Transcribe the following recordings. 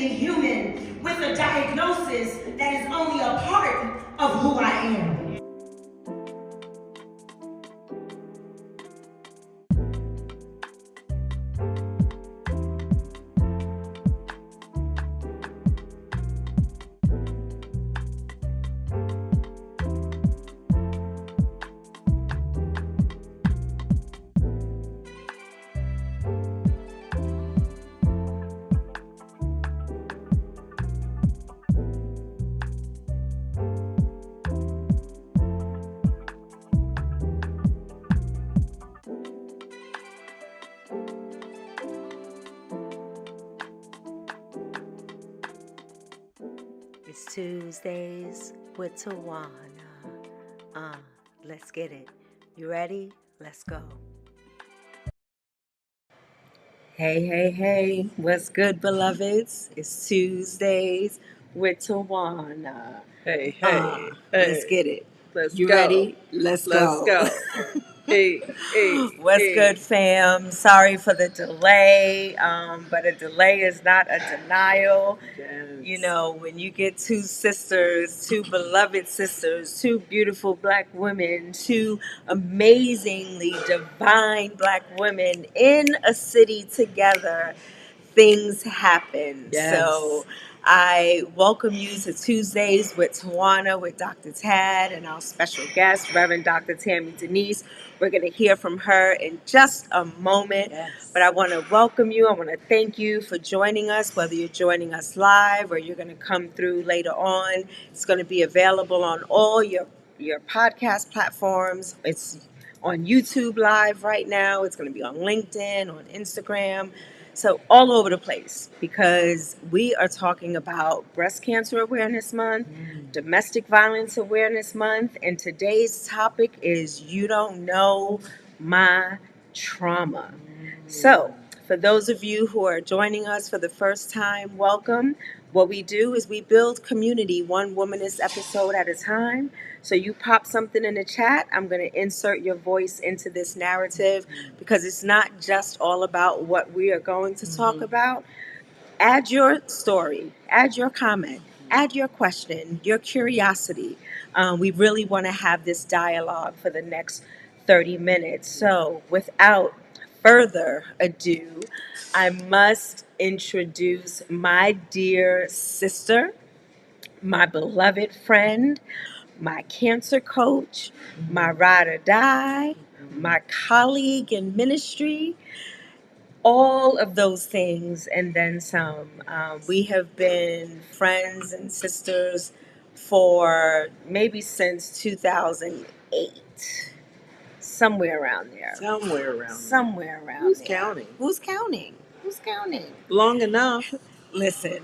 completely human with a diagnosis that is only a part of who I am. It's Tuesdays with Tawana. Let's get it. You ready? Let's go. Hey. What's good, beloveds? It's Tuesdays with Tawana. Hey. Let's get it. Let's You go. ready? Let's go. Hey. What's good, fam? Sorry for the delay, but a delay is not a denial. Yes. You know, when you get two sisters, two beloved sisters, two beautiful black women, two amazingly divine black women in a city together, things happen. Yes. So I welcome you to Tuesdays with Tawana, with Dr. Tad, and our special guest, Reverend Dr. Tammy Denise. We're going to hear from her in just a moment. Yes. But I want to welcome you. I want to thank you for joining us, whether you're joining us live or you're going to come through later on. It's going to be available on all your podcast platforms. It's on YouTube Live right now. It's going to be on LinkedIn, on Instagram. So all over the place, because we are talking about Breast Cancer Awareness Month, Domestic Violence Awareness Month, and today's topic is You Don't Know My Trauma. So for those of you who are joining us for the first time, welcome. What we do is we build community one womanist episode at a time. So you pop something in the chat, I'm going to insert your voice into this narrative, because it's not just all about what we are going to talk about. Add your story, add your comment, add your question, your curiosity. We really want to have this dialogue for the next 30 minutes. So without further ado, I must introduce my dear sister, my beloved friend, my cancer coach, my ride or die, my colleague in ministry, all of those things and then some. We have been friends and sisters for maybe since 2008, somewhere around there. Somewhere around Who's there. counting? Who's counting? Who's counting? Long enough. Listen,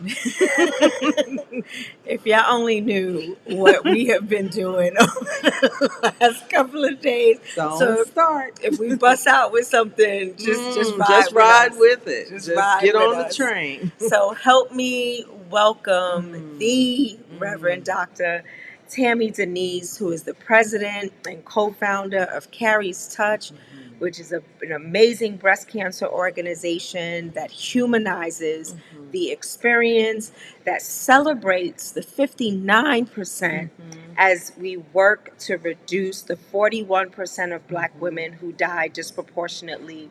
if y'all only knew what we have been doing over the last couple of days. So start. If we bust out with something, just ride with us. with it. Just Just ride get with on the us. train. So help me welcome the Reverend Dr. Tammy Denise, who is the president and co-founder of Carrie's Touch, which is an amazing breast cancer organization that humanizes the experience, that celebrates the 59% as we work to reduce the 41% of Black women who die disproportionately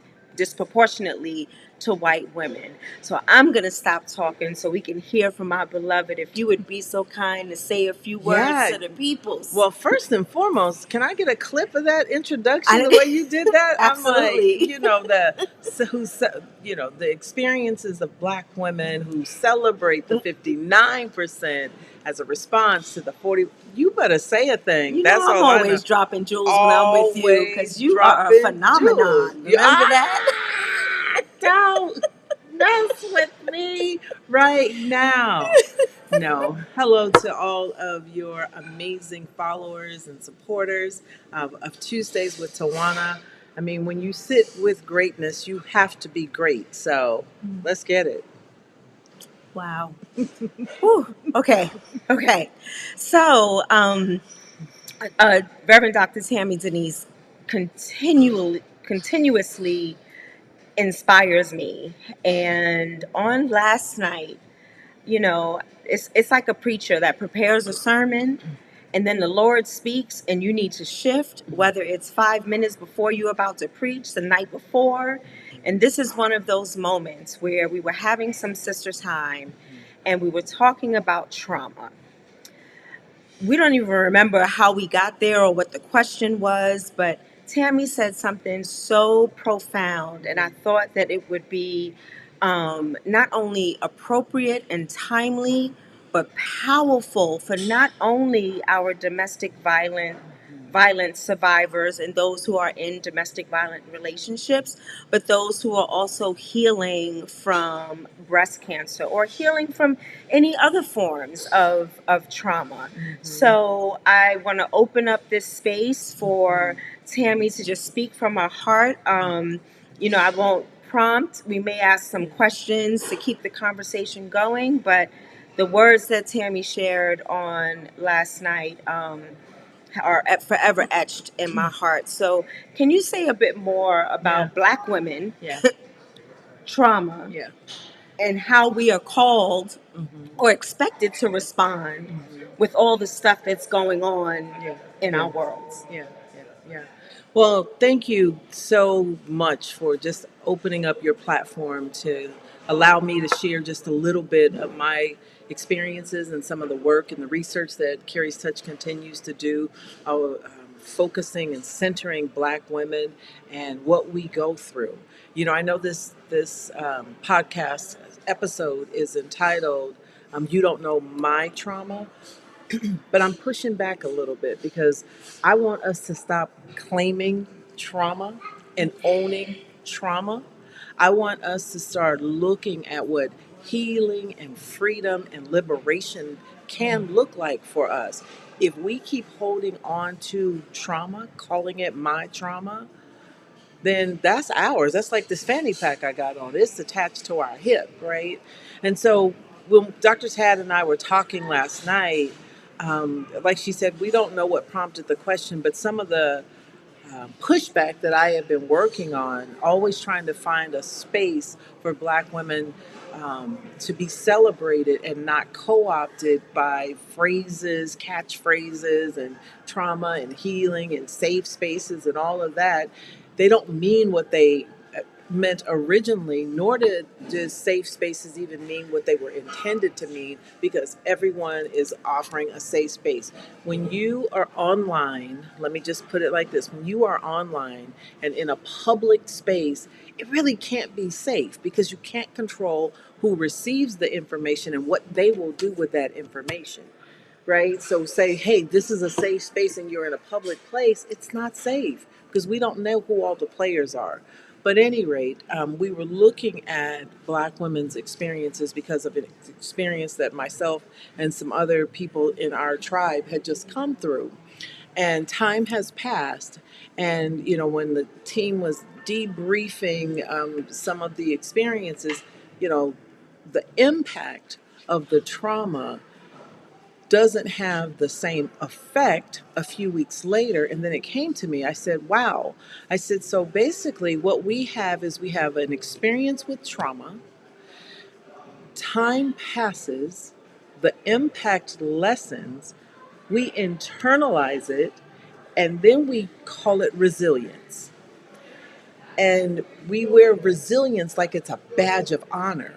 to white women. So I'm going to stop talking so we can hear from our beloved. If you would be so kind to say a few words to the peoples. Well, first and foremost, can I get a clip of that introduction? The way you did that, Absolutely. I'm like, the experiences of Black women who celebrate the 59% as a response to the 40. You better say a thing. You That's know, I'm all always I know. dropping jewels when I'm with you, because you are a Dropping phenomenon. jewels. Remember that? Don't mess with me right now. No. Hello to all of your amazing followers and supporters of Tuesdays with Tawana. I mean, when you sit with greatness, you have to be great. So let's get it. Wow. Whew. Okay. So, Reverend Dr. Tammy Denise continuously inspires me. And on last night, you know, it's like a preacher that prepares a sermon and then the Lord speaks and you need to shift, whether it's 5 minutes before you're about to preach, the night before. And this is one of those moments where we were having some sister time and we were talking about trauma. We don't even remember how we got there or what the question was, but Tammy said something so profound, and I thought that it would be not only appropriate and timely, but powerful for not only our domestic violence survivors and those who are in domestic violent relationships, but those who are also healing from breast cancer or healing from any other forms of trauma. So I want to open up this space for Tammy to just speak from her heart. I won't prompt. We may ask some questions to keep the conversation going, but the words that Tammy shared on last night are forever etched in my heart. So, can you say a bit more about Black women, Yeah. trauma, Yeah. and how we are called Mm-hmm. or expected to respond with all the stuff that's going on in our worlds? Yeah, yeah, yeah. Well, thank you so much for just opening up your platform to allow me to share just a little bit of my experiences and some of the work and the research that Carrie's Touch continues to do, focusing and centering Black women and what we go through. I know this podcast episode is entitled "You Don't Know My Trauma." But I'm pushing back a little bit because I want us to stop claiming trauma and owning trauma. I want us to start looking at what healing and freedom and liberation can look like for us. If we keep holding on to trauma, calling it my trauma, then that's ours. That's like this fanny pack I got on. It's attached to our hip, right? And so when Dr. Tad and I were talking last night, like she said, we don't know what prompted the question, but some of the pushback that I have been working on, always trying to find a space for Black women to be celebrated and not co-opted by phrases, catchphrases, and trauma and healing and safe spaces and all of that. They don't mean what they meant originally, nor did safe spaces even mean what they were intended to mean, because everyone is offering a safe space. When you are online, let me just put it like this: when you are online and in a public space, it really can't be safe because you can't control who receives the information and what they will do with that information. Right? So say, hey, this is a safe space and you're in a public place, it's not safe because we don't know who all the players are. But at any rate, we were looking at Black women's experiences because of an experience that myself and some other people in our tribe had just come through. And time has passed. And, when the team was debriefing some of the experiences, the impact of the trauma doesn't have the same effect a few weeks later. And then it came to me. I said, wow. I said, so basically what we have is we have an experience with trauma. Time passes, the impact lessens, we internalize it, and then we call it resilience. And we wear resilience like it's a badge of honor.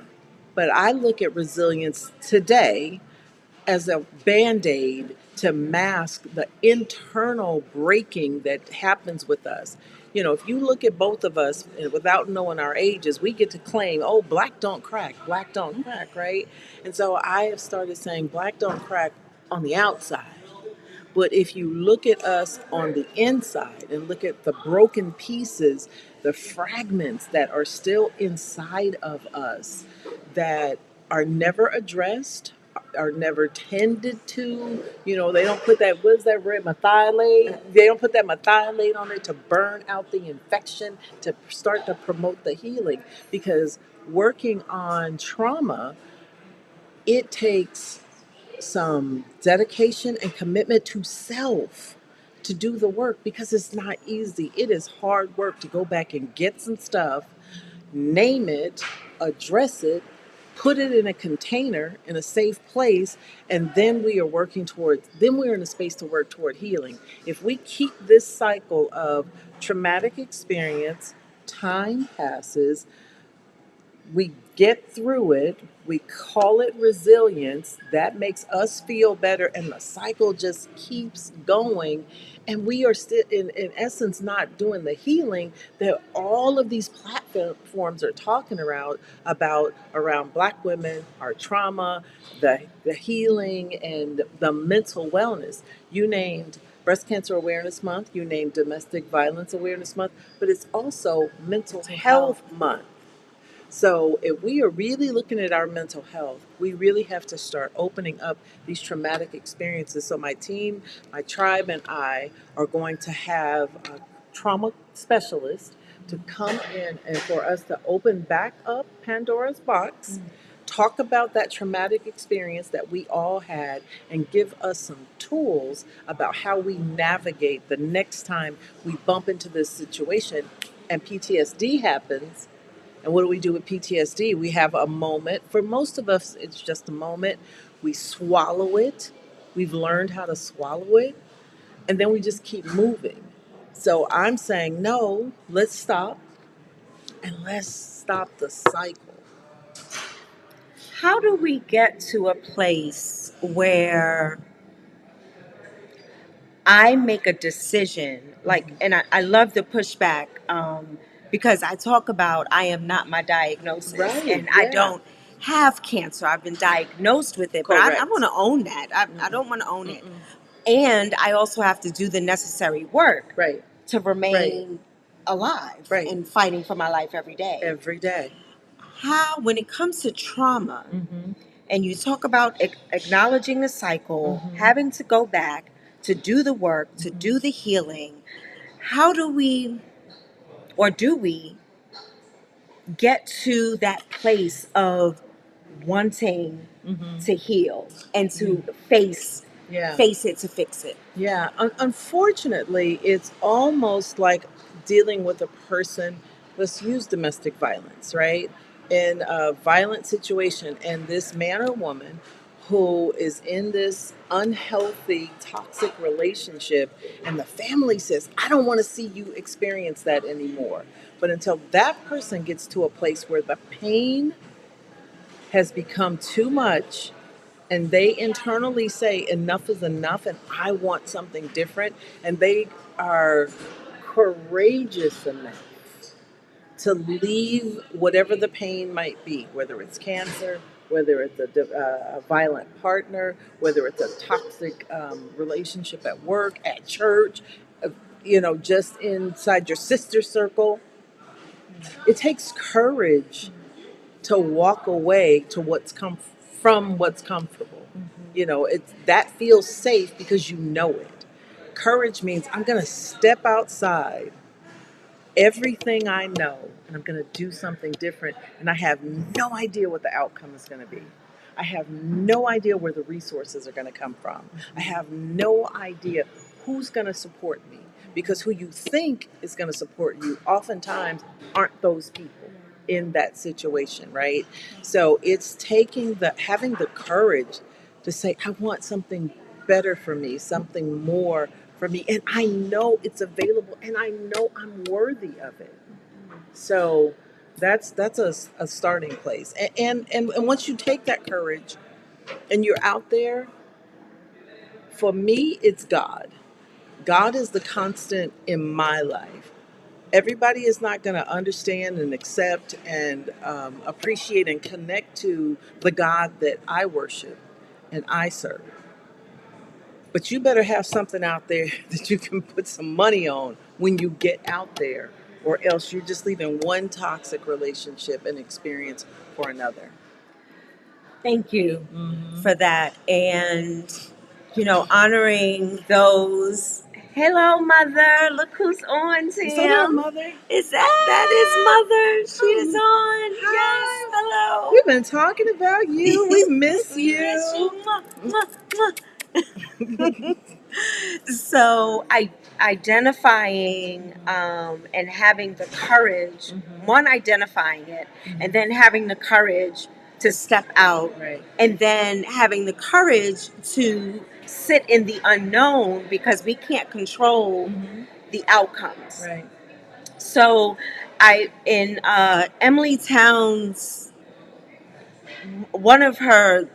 But I look at resilience today as a band-aid to mask the internal breaking that happens with us. If you look at both of us without knowing our ages, we get to claim, oh, Black don't crack, right? And so I have started saying Black don't crack on the outside. But if you look at us on the inside and look at the broken pieces, the fragments that are still inside of us that are never addressed, are never tended to, they don't put that, what is that red methylate? They don't put that methylate on it to burn out the infection, to start to promote the healing. Because working on trauma, it takes some dedication and commitment to self to do the work, because it's not easy. It is hard work to go back and get some stuff, name it, address it, put it in a container in a safe place, and then we are working towards, then we're in a space to work toward healing. If we keep this cycle of traumatic experience, time passes, we get through it, we call it resilience, that makes us feel better, and the cycle just keeps going. And we are still, in essence, not doing the healing that all of these platforms are talking about around Black women, our trauma, the healing, and the mental wellness. You named Breast Cancer Awareness Month, you named Domestic Violence Awareness Month, but it's also Mental Health Month. So, if we are really looking at our mental health, we really have to start opening up these traumatic experiences. So, my team, my tribe, and I are going to have a trauma specialist to come in and for us to open back up Pandora's box, talk about that traumatic experience that we all had, and give us some tools about how we navigate the next time we bump into this situation and PTSD happens. And what do we do with PTSD? We have a moment. For most of us, it's just a moment. We swallow it. We've learned how to swallow it. And then we just keep moving. So I'm saying, no, let's stop and let's stop the cycle. How do we get to a place where I make a decision, like, and I love the pushback, because I talk about I am not my diagnosis, Right, and I yeah. don't have cancer. I've been diagnosed with it, but I want to own that. I don't want to own it. And I also have to do the necessary work Right, to remain alive Right. and fighting for my life every day. every day. How, when it comes to trauma, Mm-hmm. and you talk about acknowledging the cycle, Mhm. having to go back to do the work, to do the healing, how do we, or do we, get to that place of wanting Mm-hmm. to heal and to face Yeah. it to fix it? Yeah, unfortunately, it's almost like dealing with a person. Let's use domestic violence, right? In a violent situation, and this man or woman who is in this unhealthy, toxic relationship, and the family says, I don't want to see you experience that anymore. But until that person gets to a place where the pain has become too much and they internally say enough is enough and I want something different, and they are courageous enough to leave whatever the pain might be, whether it's cancer, whether it's a violent partner, whether it's a toxic relationship at work, at church, just inside your sister circle. It takes courage to walk away to what's comfortable. That feels safe because you know it. Courage means I'm going to step outside everything I know and I'm going to do something different, and I have no idea what the outcome is going to be. I have no idea where the resources are going to come from. I have no idea who's going to support me, because who you think is going to support you oftentimes aren't those people in that situation, right? So it's having the courage to say, I want something better for me, something more for me, and I know it's available, and I know I'm worthy of it. So that's a starting place. And once you take that courage and you're out there, for me, it's God. God is the constant in my life. Everybody is not going to understand and accept and appreciate and connect to the God that I worship and I serve. But you better have something out there that you can put some money on when you get out there, or else you're just leaving one toxic relationship and experience for another. Thank you for that. And, honoring those. Hello, mother. Look who's on, Tim. Is that our mother? That is mother. She is on. Hi. Yes. Hello. We've been talking about you. We miss We you. miss you. Mwah, mwah, mwah. So, identifying and having the courage, one, identifying it, and then having the courage to step out, Right. and then having the courage to sit in the unknown because we can't control Mm-hmm. the outcomes. Right. So I in Emily Towns, one of her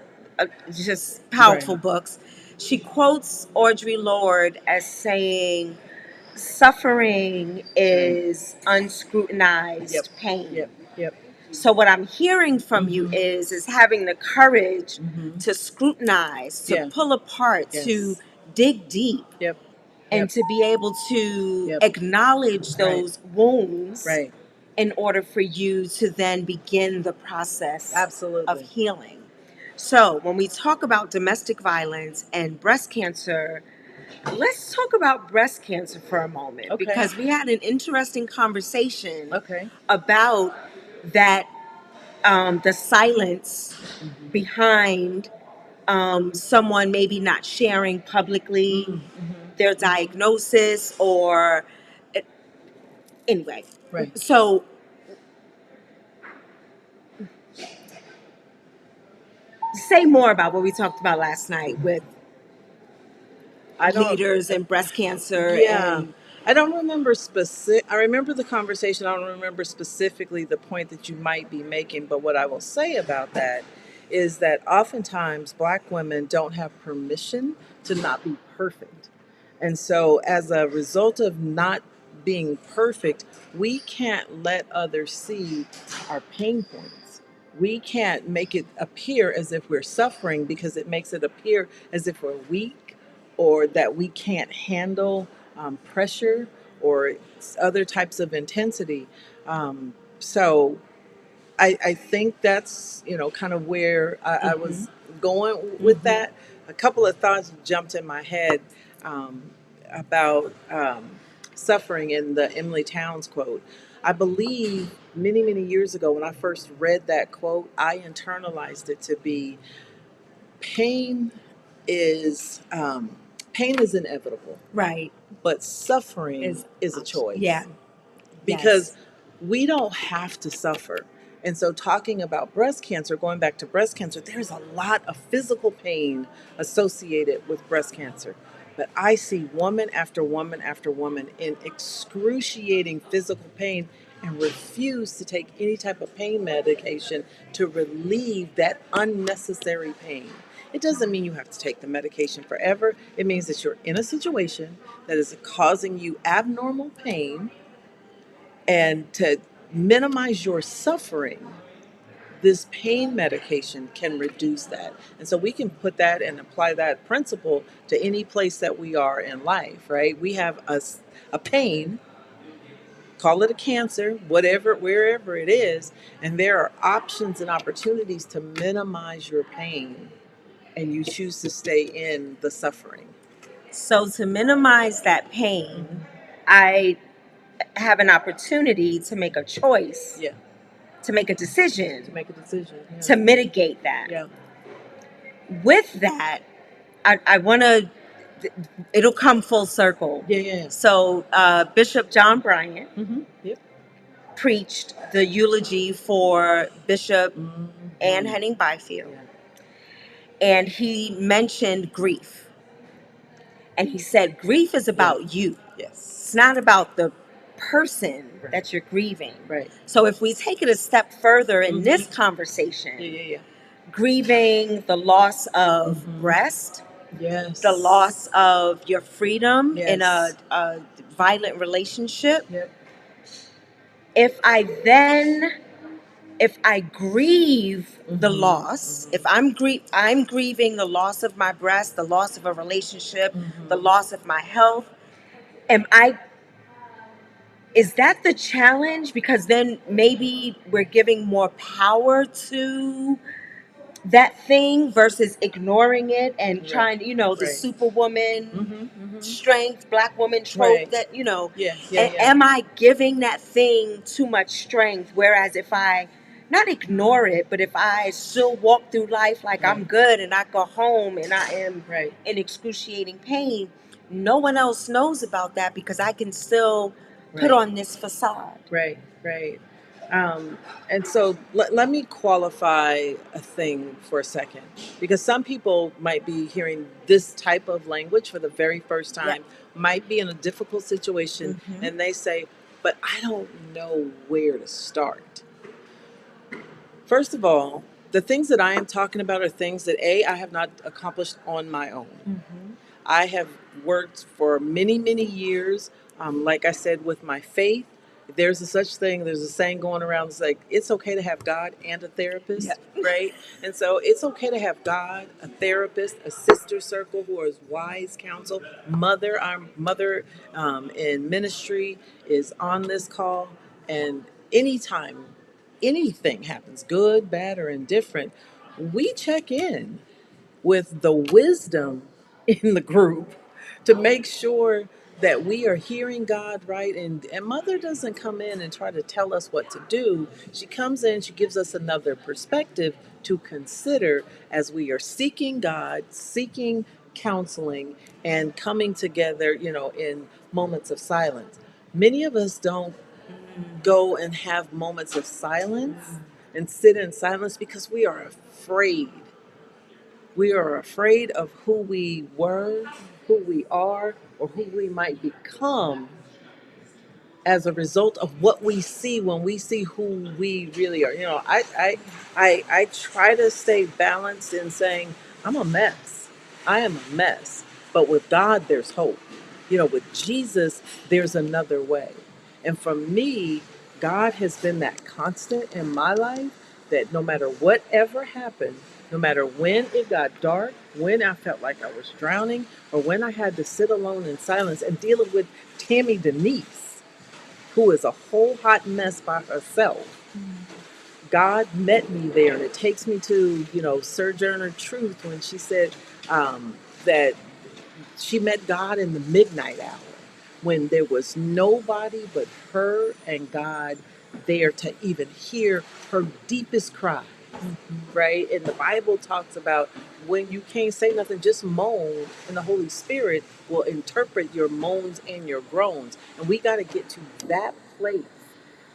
just powerful Right. books, she quotes Audre Lorde as saying, suffering is unscrutinized Yep. pain. Yep. Yep. So what I'm hearing from you Mhm. is having the courage Mm-hmm. to scrutinize, to Yeah. pull apart, to Yes. dig deep, Yep. and Yep. to be able to Yep. acknowledge Right. those wounds Right. in order for you to then begin the process of Absolutely. healing. So when we talk about domestic violence and breast cancer, let's talk about breast cancer for a moment, Okay. because we had an interesting conversation Okay. about that, the silence Mm-hmm. behind someone maybe not sharing publicly Mm-hmm. their diagnosis, or anyway. Right. So say more about what we talked about last night with I don't. leaders and breast cancer. Yeah. And I don't remember specific. I remember the conversation. I don't remember specifically the point that you might be making. But what I will say about that is that oftentimes Black women don't have permission to not be perfect, and so as a result of not being perfect, we can't let others see our pain points. We can't make it appear as if we're suffering, because it makes it appear as if we're weak, or that we can't handle pressure or other types of intensity. So I think that's, kind of where I Mhm. was going with Mhm. that. A couple of thoughts jumped in my head um, about suffering in the Emily Towns quote. I believe many, many years ago when I first read that quote, I internalized it to be pain is pain is inevitable, Right. but suffering Is is a yeah. choice, because Yes. we don't have to suffer. And so, talking about breast cancer, going back to breast cancer, there's a lot of physical pain associated with breast cancer. But I see woman after woman after woman in excruciating physical pain and refuse to take any type of pain medication to relieve that unnecessary pain. It doesn't mean you have to take the medication forever. It means that you're in a situation that is causing you abnormal pain, and to minimize your suffering, this pain medication can reduce that. And so we can put that and apply that principle to any place that we are in life, right? We have a pain, call it a cancer, whatever, wherever it is, and there are options and opportunities to minimize your pain, and you choose to stay in the suffering. So to minimize that pain, I have an opportunity to make a choice, Yeah, to make a to decision make a decision. to mitigate that. Yeah. With that, I want to, it'll come full circle. Yeah. Yeah. So Bishop John Bryant Mm-hmm. Yep. preached the eulogy for Bishop Mm-hmm. Anne Henning Byfield, Yeah. and he mentioned grief. And he said, grief is Yeah. about you. Yes. It's not about the person Right. that you're grieving. Right. So if we take it a step further in Mhm. this conversation, Yeah. grieving the loss of Mhm. breast, Yes. the loss of your freedom in Yes. a violent relationship, Yep. if I grieve the Mhm. loss, if I'm grieving the loss of my breast, the loss of a relationship, the Mhm. loss of my health, am I is that the challenge? Because then maybe we're giving more power to that thing versus ignoring it and Right. trying to, the Right. superwoman Mhm. Mhm. strength, black woman trope Right. that, Yeah. Yeah. Yeah. am I giving that thing too much strength? Whereas if I not ignore it, but if I still walk through life like I'm Right. good and I go home and I am Right. in excruciating pain, no one else knows about that because I can still put Right. on this facade. Right. Right. And so let me qualify a thing for a second, because some people might be hearing this type of language for the very first Yep. time, might be in a difficult situation, Mm-hmm. and they say, but I don't know where to start. First of all, the things that I am talking about are things that I have not accomplished on my own. Mm-hmm. I have worked for many, many years, like I said, with my faith. There's a such thing, there's a saying going around, it's like, it's okay to have God and a therapist, Yep. right? And so it's okay to have God, a therapist, a sister circle who is wise counsel, mother, our mother in ministry is on this call. And anytime anything happens, good, bad, or indifferent, we check in with the wisdom in the group to make sure that we are hearing God right. And Mother doesn't come in and try to tell us what to do. She comes in, she gives us another perspective to consider as we are seeking God, seeking counseling, and coming together, in moments of silence. Many of us don't go and have moments of silence and sit in silence because we are afraid. We are afraid of who we were, who we are, or who we might become as a result of what we see when we see who we really are. I try to stay balanced in saying, I'm a mess. I am a mess. But with God, there's hope. With Jesus, there's another way. And for me, God has been that constant in my life that no matter whatever happened, no matter when it got dark, when I felt like I was drowning, or when I had to sit alone in silence and dealing with Tammy Denise, who is a whole hot mess by herself. God met me there, and it takes me to, Sojourner Truth when she said that she met God in the midnight hour when there was nobody but her and God there to even hear her deepest cry, right? And the Bible talks about when you can't say nothing, just moan, and the Holy Spirit will interpret your moans and your groans. And we got to get to that place,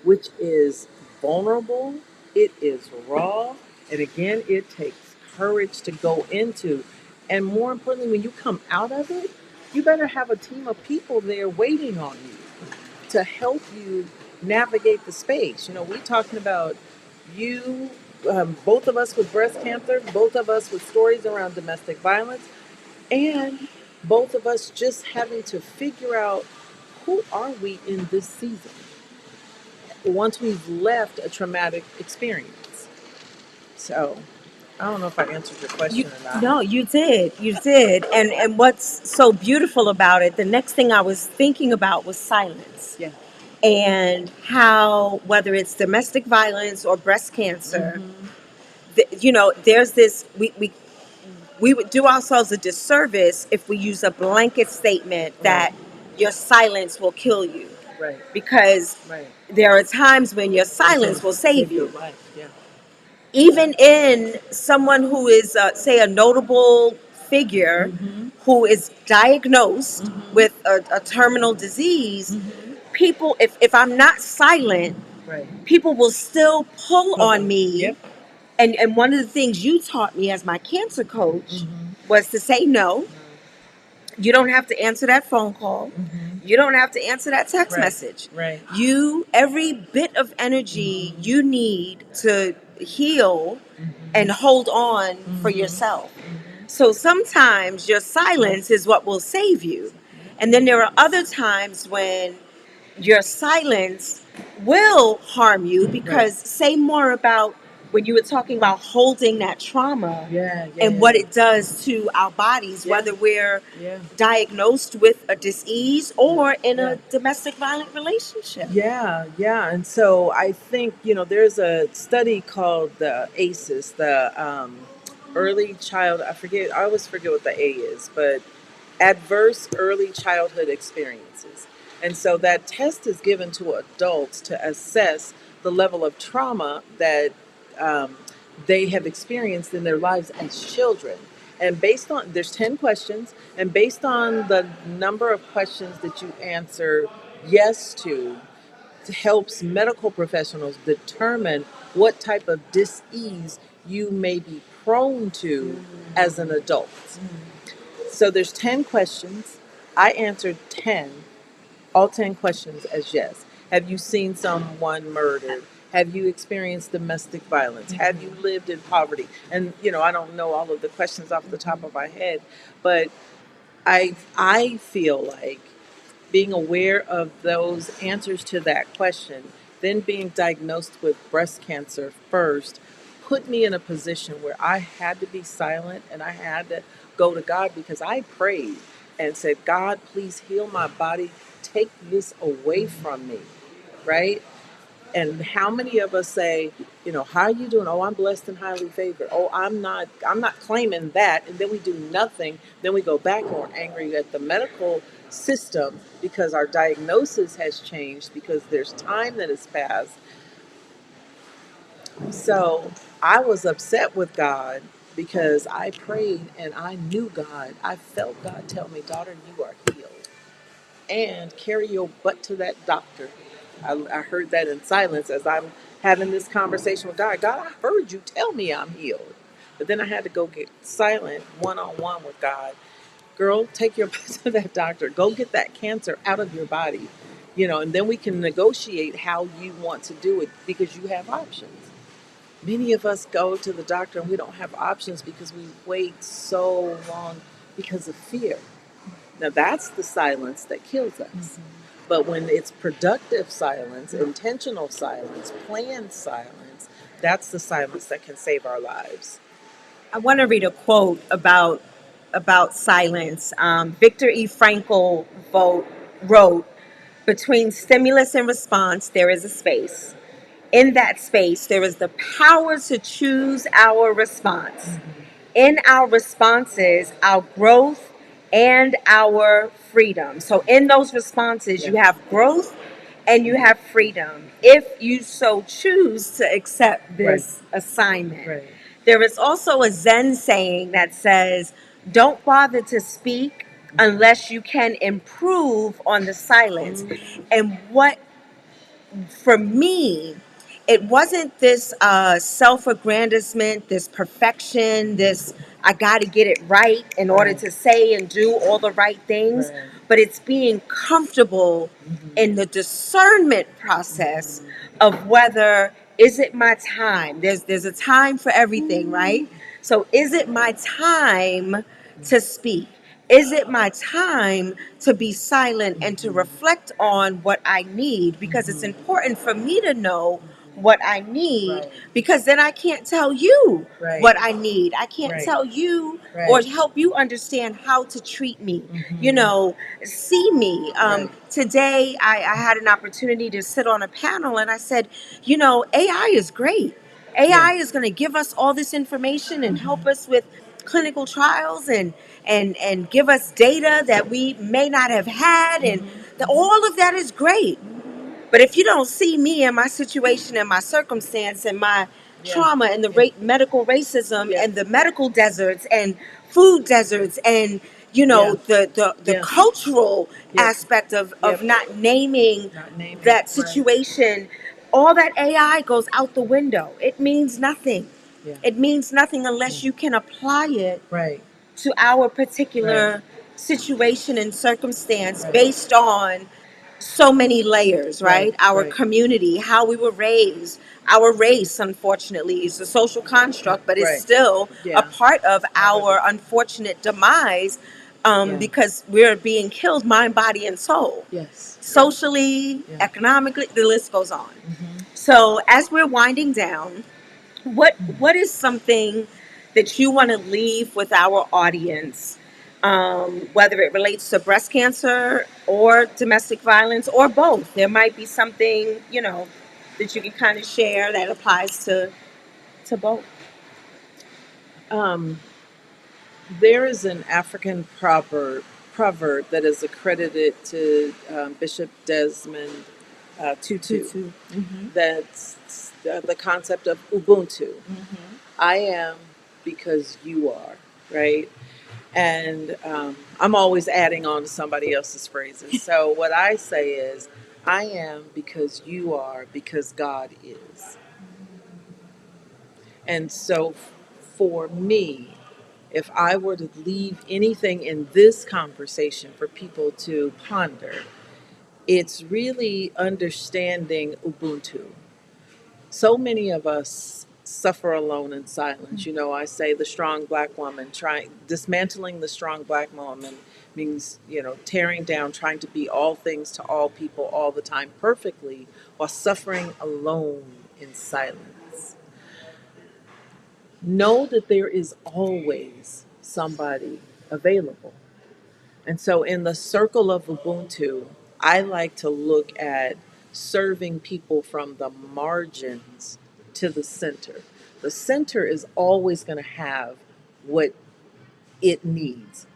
which is vulnerable, it is raw, and again, it takes courage to go into. And more importantly, when you come out of it, you better have a team of people there waiting on you to help you navigate the space. We talking about you, both of us with breast cancer, both of us with stories around domestic violence, and both of us just having to figure out who are we in this season once we've left a traumatic experience. So I don't know if I answered your You question or not. no, you did, and what's so beautiful about it? The next thing I was thinking about was silence, Yeah. and how whether it's domestic violence or breast cancer, there's this we would do ourselves a disservice if we use a blanket statement that your silence will kill you, Right. because Right. there are times when your silence will save your you. life. Yeah. Even in someone who is, say, a notable figure who is diagnosed with a terminal disease, people, if I'm not silent, Right. people will still pull on me. Yep. And one of the things you taught me as my cancer coach was to say no. You don't have to answer that phone call. You don't have to answer that text Right. message. Right. Every bit of energy you need to heal and hold on for yourself. So sometimes your silence is what will save you. And then there are other times when your silence will harm you, because say more about when you were talking about holding that trauma and what it does to our bodies, whether we're diagnosed with a disease or in a domestic violent relationship. Yeah. And so I think, there's a study called the ACEs, the early child, I always forget what the A is, but adverse early childhood experiences. And so that test is given to adults to assess the level of trauma that um, they have experienced in their lives as children. And there's 10 questions, and based on the number of questions that you answer yes to helps medical professionals determine what type of dis-ease you may be prone to as an adult. So there's 10 questions. I answered 10, all 10 questions as yes. Have you seen someone murdered? Have you experienced domestic violence? Have you lived in poverty? And I don't know all of the questions off the top of my head, but I feel like being aware of those answers to that question, then being diagnosed with breast cancer first, put me in a position where I had to be silent and I had to go to God, because I prayed and said, God, please heal my body. Take this away from me, right? And how many of us say, how are you doing? Oh, I'm blessed and highly favored. Oh, I'm not claiming that. And then we do nothing. Then we go back and we're angry at the medical system because our diagnosis has changed, because there's time that has passed. So I was upset with God because I prayed and I knew God. I felt God tell me, daughter, you are healed. And carry your butt to that doctor. I heard that in silence as I'm having this conversation with God. God, I heard you tell me I'm healed. But then I had to go get silent one-on-one with God. Girl, take your butt to that doctor. Go get that cancer out of your body. And then we can negotiate how you want to do it, because you have options. Many of us go to the doctor and we don't have options because we wait so long because of fear. Now that's the silence that kills us. But when it's productive silence, intentional silence, planned silence, that's the silence that can save our lives. I want to read a quote about silence. Viktor E. Frankl wrote, "Between stimulus and response, there is a space. In that space, there is the power to choose our response. In our responses, our growth and our freedom." So in those responses, you have growth and you have freedom if you so choose to accept this assignment. Right. There is also a Zen saying that says, don't bother to speak unless you can improve on the silence. And what, for me, it wasn't this self-aggrandizement, this perfection, this I got to get it right in order to say and do all the right things, Right. but it's being comfortable in the discernment process of whether, is it my time? There's a time for everything, right? So is it my time to speak? Is it my time to be silent and to reflect on what I need? Because it's important for me to know what I need, Right. because then I can't tell you Right. what I need. I can't Right. tell you Right. or help you understand how to treat me. See me. Right. Today, I had an opportunity to sit on a panel and I said, AI is great. AI is going to give us all this information and help us with clinical trials and give us data that we may not have had, and all of that is great. But if you don't see me and my situation and my circumstance and my trauma and the medical racism and the medical deserts and food deserts and the cultural aspect of not naming that situation, all that AI goes out the window. It means nothing. Yeah. It means nothing unless you can apply it Right. to our particular situation and circumstance based on so many layers, right? Our community, how we were raised, our race, unfortunately, is a social construct, but it's still a part of our unfortunate demise, because we're being killed mind, body, and soul. Yes. Socially, economically, the list goes on. So as we're winding down, what is something that you want to leave with our audience, whether it relates to breast cancer or domestic violence or both? There might be something that you can kind of share that applies to both. There is an African proverb that is accredited to Bishop Desmond Tutu. That's the concept of Ubuntu. I am because you are, right? And I'm always adding on to somebody else's phrases. So what I say is, I am because you are, because God is. And so for me, if I were to leave anything in this conversation for people to ponder, it's really understanding Ubuntu. So many of us suffer alone in silence. You know, I say the strong black woman, trying dismantling the strong black woman means, you know, tearing down, trying to be all things to all people all the time perfectly while suffering alone in silence. Know that there is always somebody available. And so, in the circle of Ubuntu, I like to look at serving people from the margins to the center. The center is always going to have what it needs.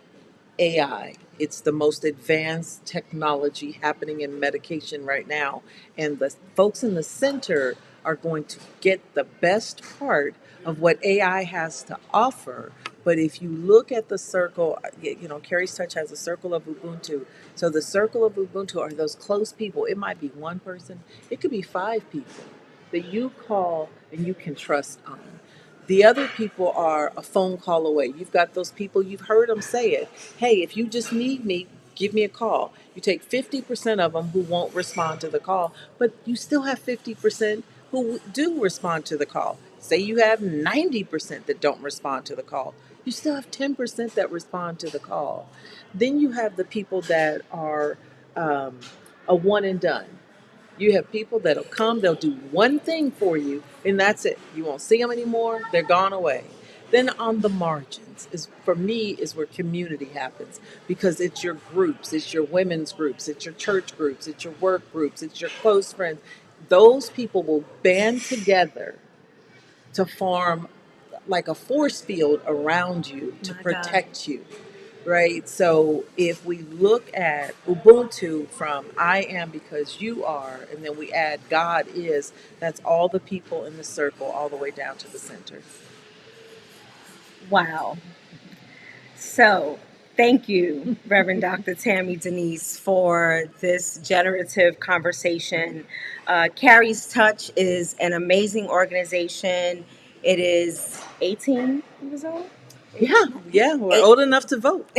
AI. It's the most advanced technology happening in medication right now. And the folks in the center are going to get the best part of what AI has to offer. But if you look at the circle, you know, Carrie's Touch has a circle of Ubuntu. So the circle of Ubuntu are those close people. It might be one person, it could be 5 people that you call and you can trust on. The other people are a phone call away. You've got those people, you've heard them say it. Hey, if you just need me, give me a call. You take 50% of them who won't respond to the call, but you still have 50% who do respond to the call. Say you have 90% that don't respond to the call. You still have 10% that respond to the call. Then you have the people that are a one and done. You have people that'll come, they'll do one thing for you, and that's it. You won't see them anymore, they're gone away. Then on the margins is for me is where community happens because it's your groups, it's your women's groups, it's your church groups, it's your work groups, it's your close friends. Those people will band together to form like a force field around you to My God. protect you, right? So if we look at Ubuntu from I am because you are, and then we add God is, that's all the people in the circle all the way down to the center. Wow. So, thank you, Reverend Dr. Tammy Denise, for this generative conversation. Carrie's Touch is an amazing organization. It is 18 years old. Yeah, we're Eight- old enough to vote.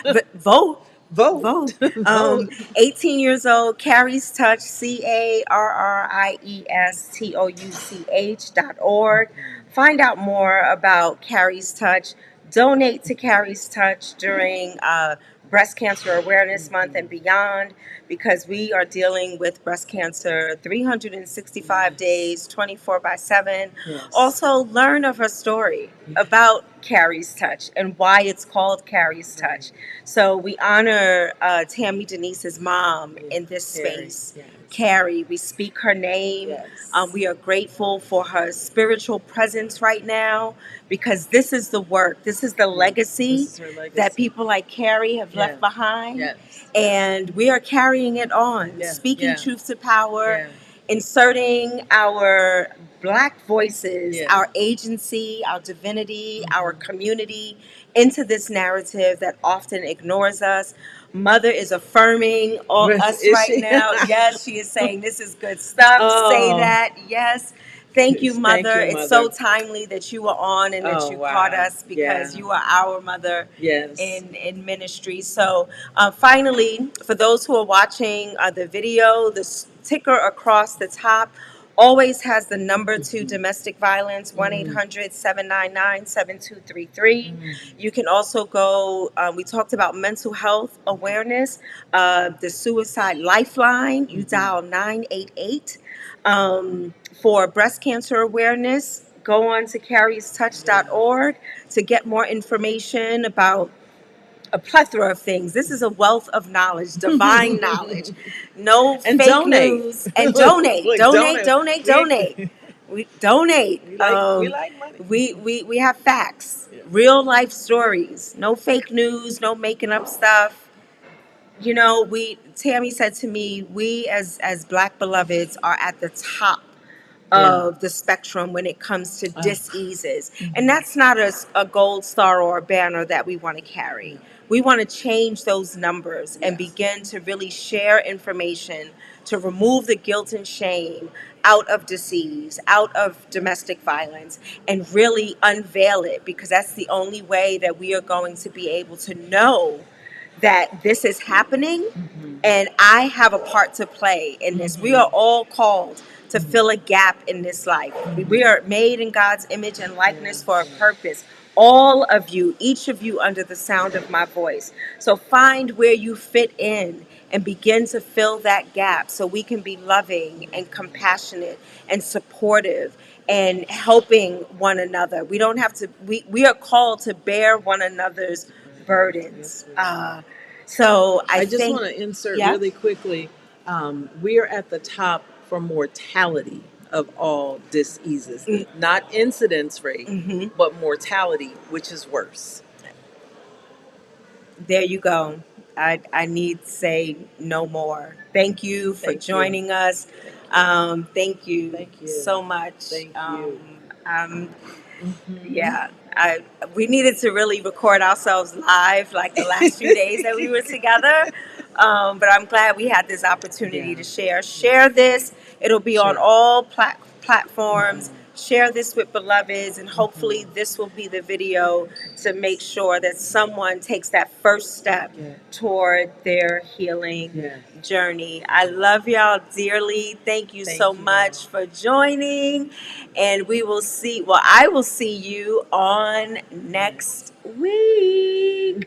But vote. Vote. Vote. Vote. 18 years old, Carrie's Touch, CarriesTouch.org. Find out more about Carrie's Touch. Donate to Carrie's Touch during Breast Cancer Awareness Month and beyond, because we are dealing with breast cancer 365 days, 24/7. Yes. Also, learn of her story about Carrie's Touch and why it's called Carrie's Touch. So we honor Tammy Denise's mom in this Carrie, space. yes. Carrie, we speak her name. Yes. We are grateful for her spiritual presence right now, because this is the work, this is the legacy This is her legacy. that people like Carrie have Yeah. left behind. Yes. And we are carrying it on, Yeah. speaking Yeah. truth to power, Yeah. inserting our Black voices, Yeah. our agency, our divinity, Mhm. our community into this narrative that often ignores us. Mother is affirming us Is right she? now. Yes, she is saying this is good stuff. Say Oh. that. Yes. Thank you, Thank Mother. you, It's so Mother. timely that you were on and that Oh, you wow. caught us, because Yeah. you are our mother Yes. in ministry. So finally, for those who are watching the video, the ticker across the top always has the number to domestic violence, 1-800-799-7233. You can also go, we talked about mental health awareness, the suicide lifeline, you dial 988. For breast cancer awareness, go on to carriestouch.org to get more information about a plethora of things. This is a wealth of knowledge, divine knowledge. No And fake donate. news. And donate. Look, donate, donate. donate. We donate. We like money. We have facts, Yeah. real life stories. No fake news, no making up stuff. You know, Tammy said to me, we as Black beloveds are at the top of the spectrum when it comes to diseases. And that's not a gold star or a banner that we want to carry. We want to change those numbers and Yes. begin to really share information to remove the guilt and shame out of disease, out of domestic violence, and really unveil it, because that's the only way that we are going to be able to know that this is happening Mhm. and I have a part to play in this. We are all called to fill a gap in this life. We are made in God's image and likeness for a purpose. All of you, each of you under the sound of my voice. So find where you fit in and begin to fill that gap so we can be loving and compassionate and supportive and helping one another. We don't have to, we are called to bear one another's burdens. So I I just think, want to insert yeah. really quickly. We are at the top for mortality of all diseases, not incidence rate, Hmm. but mortality, which is worse. There you go. I need to say no more. Thank you for Thank you. joining us. Thank you Thank you. so much. Thank you. Um, Mhm. yeah, we needed to really record ourselves live like the last few days that we were together. But I'm glad we had this opportunity to Yeah. share this. It'll be on Sure. all platforms. Share this with beloveds, and hopefully this will be the video to make sure that someone takes that first step Yeah. toward their healing Yeah. journey. I love y'all dearly. Thank you Thank so you. much for joining. And we will see, well, I will see you on next week.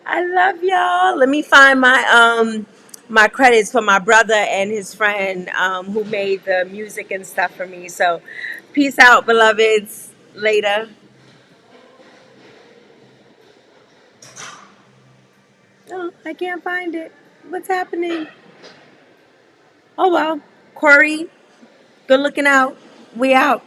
I love y'all. Let me find my credits for my brother and his friend who made the music and stuff for me. So peace out, beloveds. Later. Oh, I can't find it. What's happening? Oh well. Corey, good looking out. We out.